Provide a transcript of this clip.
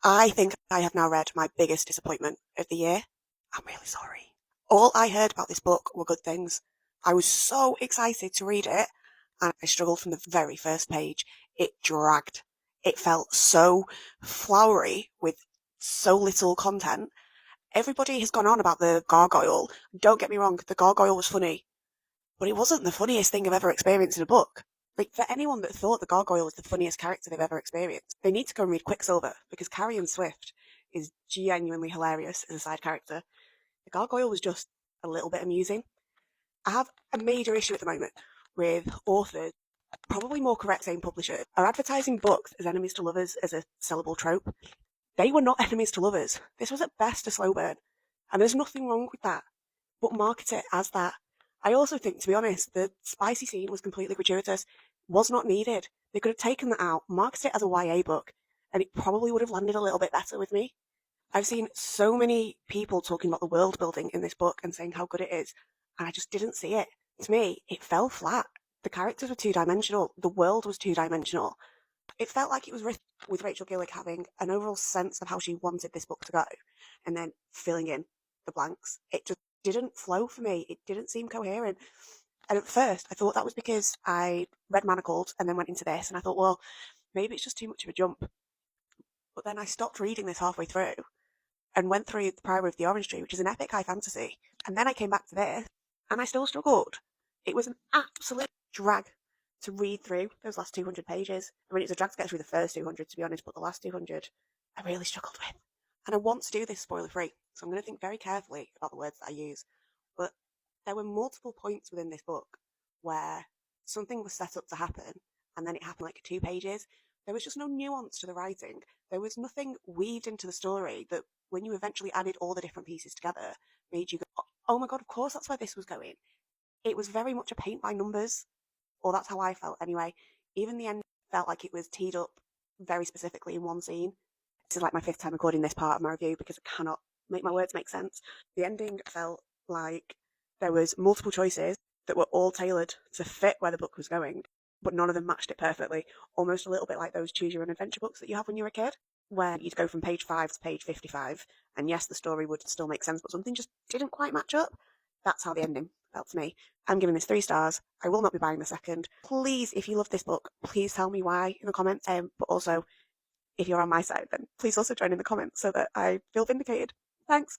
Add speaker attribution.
Speaker 1: I think I have now read my biggest disappointment of the year. I'm really sorry. All I heard about this book were good things. I was so excited to read it, and I struggled from the very first page. It dragged. It felt so flowery with so little content. Everybody has gone on about the gargoyle. Don't get me wrong, the gargoyle was funny, but it wasn't the funniest thing I've ever experienced in a book. Like, for anyone that thought the gargoyle was the funniest character they've ever experienced, they need to go and read Quicksilver, because Carrion Swift is genuinely hilarious as a side character. The gargoyle was just a little bit amusing. I have a major issue at the moment with authors, probably more correct saying publishers, are advertising books as enemies to lovers as a sellable trope. They were not enemies to lovers. This was at best a slow burn, and there's nothing wrong with that, but market it as that. I also think, to be honest, the spicy scene was completely gratuitous, was not needed. They could have taken that out, marketed it as a YA book, and it probably would have landed a little bit better with me. I've seen so many people talking about the world building in this book and saying how good it is, and I just didn't see it. To me, it fell flat. The characters were two dimensional, the world was two dimensional. It felt like it was written with Rachel Gillick having an overall sense of how she wanted this book to go, and then filling in the blanks. It just didn't flow for me. It didn't seem coherent. And at first, I thought that was because I read Manacled and then went into this, and I thought, well, maybe it's just too much of a jump. But then I stopped reading this halfway through and went through The Priory of the Orange Tree, which is an epic high fantasy. And then I came back to this, and I still struggled. It was an absolute drag to read through those last 200 pages. I mean, it's a drag to get through the first 200, to be honest, but the last 200, I really struggled with. And I want to do this spoiler free, so I'm going to think very carefully about the words that I use. But there were multiple points within this book where something was set up to happen, and then it happened like 2 pages. There was just no nuance to the writing. There was nothing weaved into the story that, when you eventually added all the different pieces together, made you go, oh my god, of course that's where this was going. It was very much a paint by numbers, or that's how I felt anyway. Even the end felt like it was teed up very specifically in one scene. This is like my 5th time recording this part of my review because I cannot make my words make sense. The ending felt like there was multiple choices that were all tailored to fit where the book was going, but none of them matched it perfectly. Almost a little bit like those choose your own adventure books that you have when you're a kid, where you'd go from page 5 to page 55, and yes, the story would still make sense, but something just didn't quite match up. That's how the ending felt to me. I'm giving this 3 stars. I will not be buying the second. Please, if you love this book, please tell me why in the comments. But also, if you're on my side, then please also join in the comments so that I feel vindicated. Thanks.